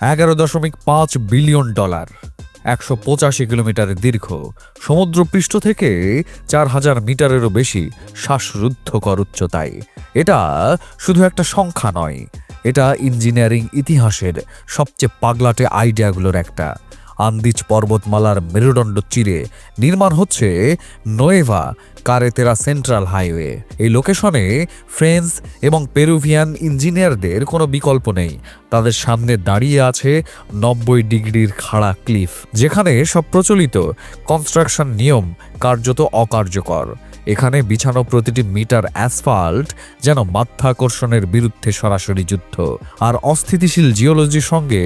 $11.5 billion, 185 kilometre দীর্ঘ, সমুদ্রপৃষ্ঠ থেকে 4000 মিটারেরও বেশি শ্বাসরুদ্ধকর উচ্চতায়। এটা শুধু একটা সংখ্যা নয়, এটা ইঞ্জিনিয়ারিং ইতিহাসের সবচেয়ে পাগলাটে আইডিয়াগুলোর একটা। আন্দিজ পর্বতমালার মেরুদণ্ড চিরে নির্মাণ হচ্ছে নোয়েভা কারেতেরা সেন্ট্রাল হাইওয়ে। এই লোকেশনে ফ্রেঞ্চ এবং পেরুভিয়ান ইঞ্জিনিয়ারদের কোনো বিকল্প নেই। তাদের সামনে দাঁড়িয়ে আছে 90 ডিগ্রির খাড়া ক্লিফ, যেখানে সব প্রচলিত কনস্ট্রাকশন নিয়ম কার্যত অকার্যকর। এখানে বিছানো প্রতিটি মিটার অ্যাসফাল্ট যেন মাধ্যাকর্ষণের বিরুদ্ধে সরাসরি যুদ্ধ, আর অস্থিতিশীল জিওলজির সঙ্গে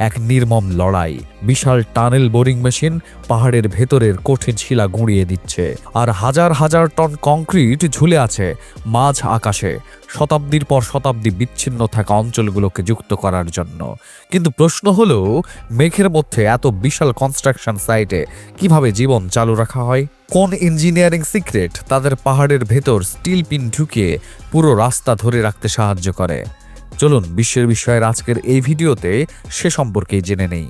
এক নির্মম লড়াই। বিশাল টানেল বোরিং মেশিন পাহাড়ের ভেতরের কঠিন শিলা গুঁড়িয়ে দিচ্ছে, আর হাজার হাজার টন কংক্রিট ঝুলে আছে মাঝ আকাশে, শতাব্দীর পর শতাব্দী বিচ্ছিন্ন থাকা অঞ্চলগুলোকে যুক্ত করার জন্য। কিন্তু প্রশ্ন হলো, মেঘের মধ্যে এত বিশাল কনস্ট্রাকশন সাইটে কিভাবে জীবন চালু রাখা হয়? কোন ইঞ্জিনিয়ারিং সিক্রেট তাদের পাহাড়ের ভেতর স্টিল পিন ঢুকিয়ে পুরো রাস্তা ধরে রাখতে সাহায্য করে? চলুন বিশ্বের বিষয়ের আজকের এই ভিডিওতে সে সম্পর্কেই জেনে নেই।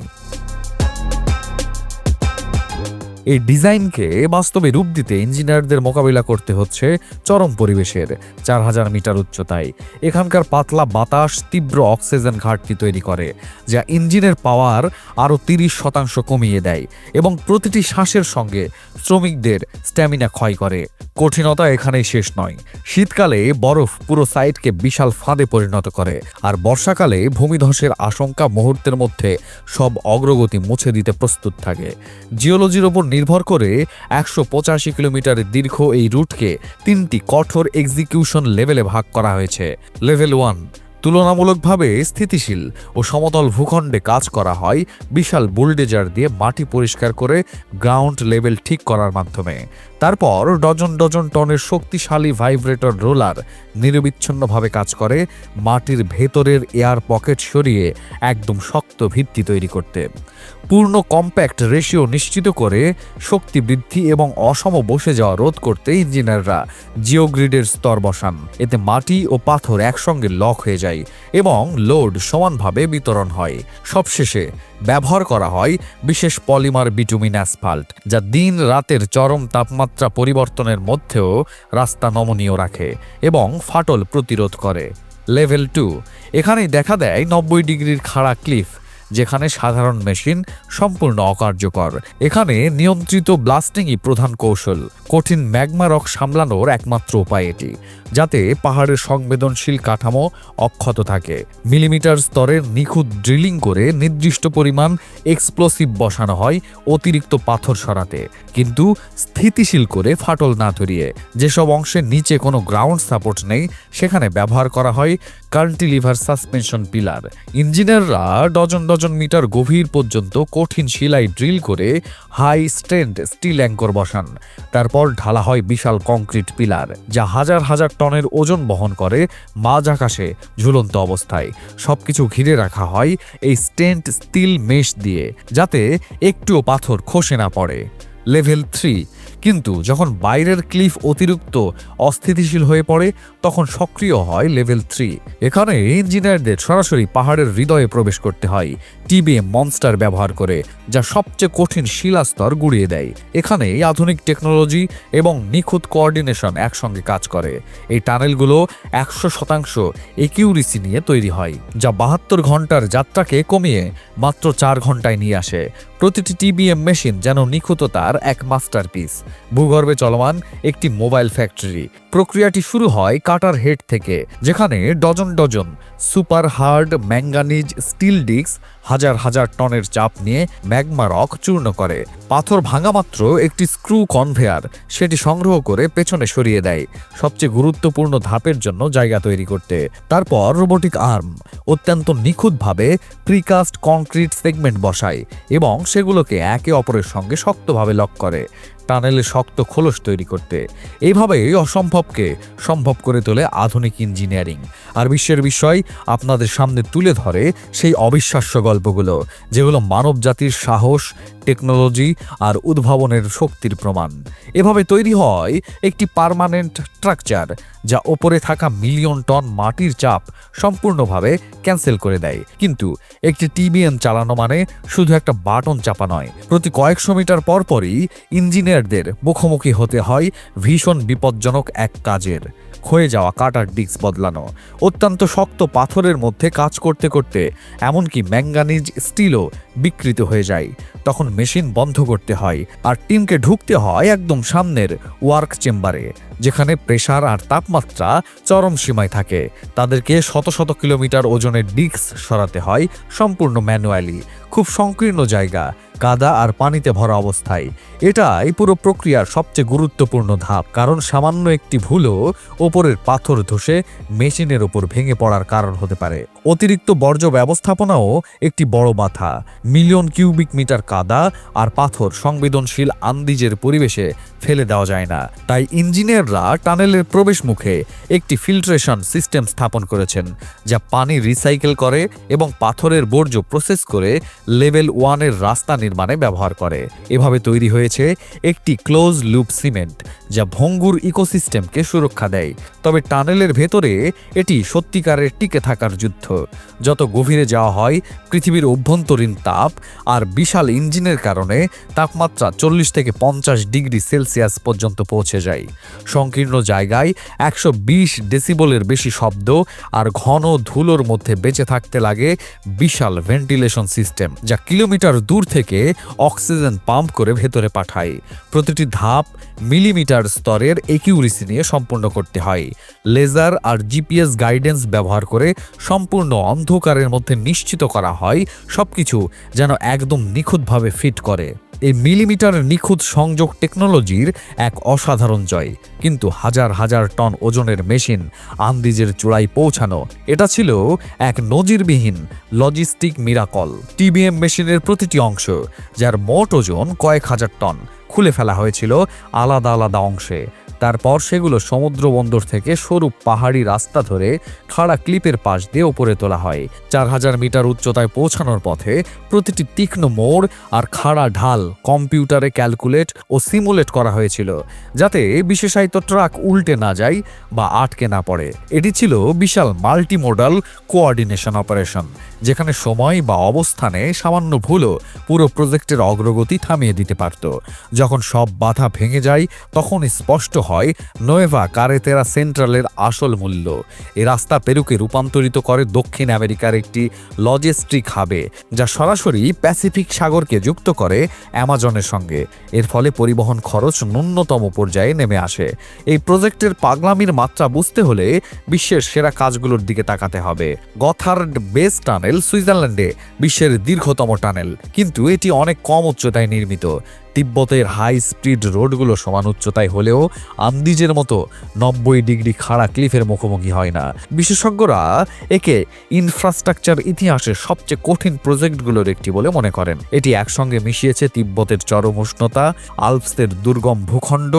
এই ডিজাইনকে বাস্তবে রূপ দিতে ইঞ্জিনিয়ারদের মোকাবিলা করতে হচ্ছে চরম পরিবেশের 4000 মিটার উচ্চতায়। এখানকার পাতলা বাতাস তীব্র অক্সিজেন ঘাটতি তৈরি করে, যা ইঞ্জিনের পাওয়ার আরও 30% কমিয়ে দেয় এবং প্রতিটি শ্বাসের সঙ্গে শ্রমিকদের স্ট্যামিনা ক্ষয় করে। কঠিনতা এখানেই শেষ নয়। শীতকালে বরফ পুরো সাইটকে বিশাল ফাঁদে পরিণত করে, আর বর্ষাকালে ভূমিধসের আশঙ্কা মুহূর্তের মধ্যে সব অগ্রগতি মুছে দিতে প্রস্তুত থাকে। জিওলজির ওপর নির্ভর করে 185 কিলোমিটার দীর্ঘ এই রুটকে 3টি কঠোর এক্সিকিউশন লেভেলে ভাগ করা হয়েছে। লেভেল 1 তুলনামূলকভাবে স্থিতিশীল ও সমতল ভূখণ্ডে কাজ করা হয় বিশাল বুলডেজার দিয়ে মাটি পরিষ্কার করে গ্রাউন্ড লেভেল ঠিক করার মাধ্যমে। তারপর ডজন ডজন টনের শক্তিশালী ভাইব্রেটর রোলার নিরবিচ্ছিন্নভাবে কাজ করে মাটির ভেতরের এয়ার পকেট সরিয়ে একদম শক্ত ভিত্তি তৈরি করতে। পূর্ণ কম্প্যাক্ট রেশিও নিশ্চিত করে শক্তি বৃদ্ধি এবং অসম বসে যাওয়া রোধ করতে ইঞ্জিনিয়াররা জিওগ্রিডের স্তর বসান। এতে মাটি ও পাথর একসঙ্গে লক হয়ে যায় এবং লোড সমানভাবে বিতরণ হয়। সবশেষে ব্যবহার করা হয় বিশেষ পলিমার বিটুমিন অ্যাসফাল্ট, যা দিন রাতের চরম তাপমাত্রা পরিবর্তনের মধ্যেও রাস্তা নমনীয় রাখে এবং ফাটল প্রতিরোধ করে। লেভেল 2 এখানেই দেখা দেয় 90 ডিগ্রির খাড়া ক্লিফ, যেখানে সাধারণ মেশিন সম্পূর্ণ অকার্যকর। এখানে নিয়ন্ত্রিত ব্লাস্টিংই প্রধান কৌশল। কঠিন ম্যাগমা রক সামলানোর একমাত্র উপায় এটি, যাতে পাহাড়ের সংবেদনশীল কাঠামো অক্ষত থাকে। মিলিমিটার স্তরের নিখুঁত ড্রিলিং করে নির্দিষ্ট পরিমাণ এক্সপ্লোসিভ বসানো হয় অতিরিক্ত পাথর সরাতে, কিন্তু স্থিতিশীল করে ফাটল না ধরিয়ে। যেসব অংশের নিচে কোনো গ্রাউন্ড সাপোর্ট নেই, সেখানে ব্যবহার করা হয় কান্টিলিভার সাসপেনশন পিলার। ইঞ্জিনিয়াররা ডজন ডজন মিটার গভীর পর্যন্ত কঠিন শিলায় ড্রিল করে হাই স্ট্রেন্থ স্টিল অ্যাঙ্কর বসান। তারপর ঢালা হয় বিশাল কংক্রিট পিলার, যা হাজার হাজার টনের ওজন বহন করে মাঝ আকাশে ঝুলন্ত অবস্থায়। সবকিছু ঘিরে রাখা হয় এই স্টেন্ট স্টিল মেশ দিয়ে, যাতে একটুও পাথর খসে না পড়ে। লেভেল 3 কিন্তু যখন বাইরের ক্লিফ অতিরিক্ত অস্থিতিশীল হয়ে পড়ে, তখন সক্রিয় হয় লেভেল 3। এখানে ইঞ্জিনিয়ারদের সরাসরি পাহাড়ের হৃদয়ে প্রবেশ করতে হয় টিবিএম মনস্টার ব্যবহার করে, যা সবচেয়ে কঠিন শিলাস্তর গুঁড়িয়ে দেয়। এখানে আধুনিক টেকনোলজি এবং নিখুঁত কোঅর্ডিনেশন একসঙ্গে কাজ করে। এই টানেলগুলো 100% একিউরেসি নিয়ে তৈরি হয়, যা 72 ঘন্টার যাত্রাকে কমিয়ে মাত্র 4 ঘন্টায় নিয়ে আসে। প্রতিটি টিবিএম মেশিন যেন নিখুঁততার এক মাস্টারপিস, ভূগর্ভে চলমান একটি মোবাইল ফ্যাক্টরি। প্রক্রিয়াটি শুরু হয় কাটার হেড থেকে, যেখানে dozen dozen super hard manganese steel disc হাজার হাজার টনের চাপ নিয়ে ম্যাগমা রক চূর্ণ করে। পাথর ভাঙা মাত্র একটি স্ক্রু কনভেয়ার সেটি সংগ্রহ করে পেছনে সরিয়ে দেয়, সবচেয়ে গুরুত্বপূর্ণ ধাপের জন্য জায়গা তৈরি করতে। তারপর রোবোটিক আর্ম অত্যন্ত নিখুঁতভাবে প্রিকাস্ট কংক্রিট সেগমেন্ট বসায় এবং সেগুলোকে একে অপরের সঙ্গে শক্তভাবে লক করে টানেলে শক্ত খোলস তৈরি করতে। এইভাবেই অসম্ভবকে সম্ভব করে তোলে আধুনিক ইঞ্জিনিয়ারিং। আর বিশ্বের বিষয় আপনাদের সামনে তুলে ধরে সেই অবিশ্বাস্য গল্পগুলো, যেগুলো মানব জাতির সাহস, টেকনোলজি আর উদ্ভাবনের শক্তির প্রমাণ। এভাবে তৈরি হয় একটি পার্মানেন্ট স্ট্রাকচার যা ওপরে থাকা মিলিয়ন টন মাটির চাপ সম্পূর্ণভাবে ক্যান্সেল করে দেয়। কিন্তু একটি টিবিএন চালানো মানে শুধু একটা বাটন চাপা নয়, প্রতি কয়েকশো মিটার পরপরই ইঞ্জিনিয়ারদের মুখোমুখি হতে হয় ভীষণ বিপজ্জনক এক কাজের: ক্ষয়ে যাওয়া কাটার ডিস্ক বদলানো। অত্যন্ত শক্ত পাথরের মধ্যে কাজ করতে করতে এমনকি ম্যাঙ্গানিজ স্টিলও বিকৃত হয়ে যায়। তখন মেশিন বন্ধ করতে হয় আর টিমকে ঢুকতে হয় একদম সামনের ওয়ার্ক চেম্বারে, যেখানে প্রেসার আর তাপমাত্রা চরম সীমায় থাকে। তাদেরকে শত শত কিলোমিটার ওজনের ডিস্ক সরাতে হয় সম্পূর্ণ ম্যানুয়ালি, খুব সংকীর্ণ জায়গা, কাদা আর পানিতে ভরা অবস্থায়। এটাই পুরো প্রক্রিয়ার সবচেয়ে গুরুত্বপূর্ণ ধাপ, কারণ সামান্য একটি ভুলও ওপরের পাথর ধসে মেশিনের ওপর ভেঙে পড়ার কারণ হতে পারে। অতিরিক্ত বর্জ্য ব্যবস্থাপনাও একটি বড় বাধা। মিলিয়ন কিউবিক মিটার কাদা আর পাথর সংবেদনশীল আন্দিজের পরিবেশে ফেলে দেওয়া যায় না। তাই ইঞ্জিনিয়াররা টানেলের প্রবেশ মুখে একটি ফিল্ট্রেশন সিস্টেম স্থাপন করেছেন, যা পানি রিসাইকেল করে এবং পাথরের বর্জ্য প্রসেস করে লেভেল 1-এর রাস্তা নির্মাণে ব্যবহার করে। এভাবে তৈরি হয়েছে একটি ক্লোজ লুপ সিমেন্ট, যা ভঙ্গুর ইকোসিস্টেমকে সুরক্ষা দেয়। তবে টানেলের ভেতরে এটি সত্যিকারের টিকে থাকার যুদ্ধ। যত গভীরে যাওয়া হয়, পৃথিবীর অভ্যন্তরীণ তাপ আর বিশাল ইঞ্জিনের কারণে তাপমাত্রা 40 থেকে 50 ডিগ্রি সেলসিয়াস পর্যন্ত পৌঁছে যায়। সংকীর্ণ জায়গায় 120 ডেসিবলের বেশি শব্দ আর ঘন ধুলোর মধ্যে বেঁচে থাকতে লাগে বিশাল ভেন্টিলেশন সিস্টেম, যা কিলোমিটার দূর থেকে অক্সিজেন পাম্প করে ভেতরে পাঠায়। প্রতিটি ধাপ মিলিমিটার স্তরের একিউরেসি নিয়ে সম্পূর্ণ করতে হয়। লেজার আর জিপিএস গাইডেন্স ব্যবহার করে সম্পূর্ণ অন্ধকারের মধ্যে নিশ্চিত করা হয় সবকিছু যেন একদম নিখুঁতভাবে ফিট করে। এই মিলিমিটার নিখুঁত সংযোগ টেকনোলজির এক অসাধারণ জয়। কিন্তু হাজার হাজার টন ওজনের মেশিন আন্দিজের চূড়ায় পৌঁছানো, এটা ছিল এক নজিরবিহীন লজিস্টিক মিরাকল। টিবিএম মেশিনের প্রতিটি অংশ, যার মোট ওজন কয়েক হাজার টন, খুলে ফেলা হয়েছিল আলাদা আলাদা অংশে। তারপর সেগুলো সমুদ্র বন্দর থেকে সরু পাহাড়ি রাস্তা ধরে খাড়া ক্লিপের পাশ দিয়ে ওপরে তোলা হয়। 4000 মিটার উচ্চতায় পৌঁছানোর পথে প্রতিটি তীক্ষ্ণ মোড় আর খাড়া ঢাল কম্পিউটারে ক্যালকুলেট ও সিমুলেট করা হয়েছিল, যাতে বিশেষায়িত ট্রাক উল্টে না যায় বা আটকে না পড়ে। এটি ছিল বিশাল মাল্টিমোডাল কোঅর্ডিনেশন অপারেশন, যেখানে সময় বা অবস্থানে সামান্য ভুলও পুরো প্রজেক্টের অগ্রগতি থামিয়ে দিতে পারত। যখন সব বাধা ভেঙে যায়, তখন স্পষ্ট হয় নোয়েভা কারেতেরা সেন্ট্রালের আসল মূল্য। এই রাস্তা পেরুকে রূপান্তরিত করে দক্ষিণ আমেরিকার একটি লজিস্টিক হাবে, যা সরাসরি প্যাসিফিক সাগরকে যুক্ত করে অ্যামাজনের সঙ্গে। এর ফলে পরিবহন খরচ ন্যূনতম পর্যায়ে নেমে আসে। এই প্রজেক্টের পাগলামির মাত্রা বুঝতে হলে বিশ্বের সেরা কাজগুলোর দিকে তাকাতে হবে। গথার্ড বেস টানেল সুইজারল্যান্ডে বিশ্বের দীর্ঘতম টানেল, কিন্তু এটি অনেক কম উচ্চতায় নির্মিত। তিব্বতের হাই স্পিড রোডগুলো সমান উচ্চতায় হলেও আন্দিজের মতো 90 ডিগ্রি খাড়া ক্লিফের মুখোমুখি হয় না। বিশেষজ্ঞরা একে ইনফ্রাস্ট্রাকচার ইতিহাসের সবচেয়ে কঠিন প্রজেক্টগুলোর একটি বলে মনে করেন। এটি একসঙ্গে মিশিয়েছে তিব্বতের চরম উষ্ণতা, আল্পসের দুর্গম ভূখণ্ড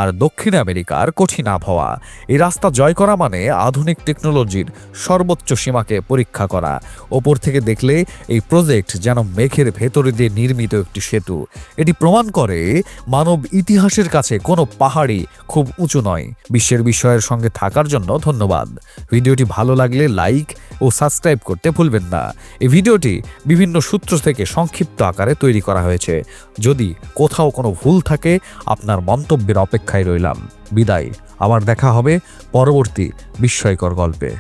আর দক্ষিণ আমেরিকার কঠিন আবহাওয়া। এই রাস্তা জয় করা মানে আধুনিক টেকনোলজির সর্বোচ্চ সীমাকে পরীক্ষা করা। ওপর থেকে দেখলে এই প্রজেক্ট যেন মেঘের ভেতরে দিয়ে নির্মিত একটি সেতু। এটি প্রমাণ করে মানব ইতিহাসের কাছে কোনো পাহাড়ি খুব উঁচু নয়। বিশ্বের বিষয়ের সঙ্গে থাকার জন্য ধন্যবাদ। ভিডিওটি ভালো লাগলে লাইক ও সাবস্ক্রাইব করতে ভুলবেন না। এই ভিডিওটি বিভিন্ন সূত্র থেকে সংক্ষিপ্ত আকারে তৈরি করা হয়েছে। যদি কোথাও কোনো ভুল থাকে, আপনার মন্তব্যের অপেক্ষায় রইলাম। বিদায়। আবার দেখা হবে পরবর্তী বিস্ময়কর গল্পে।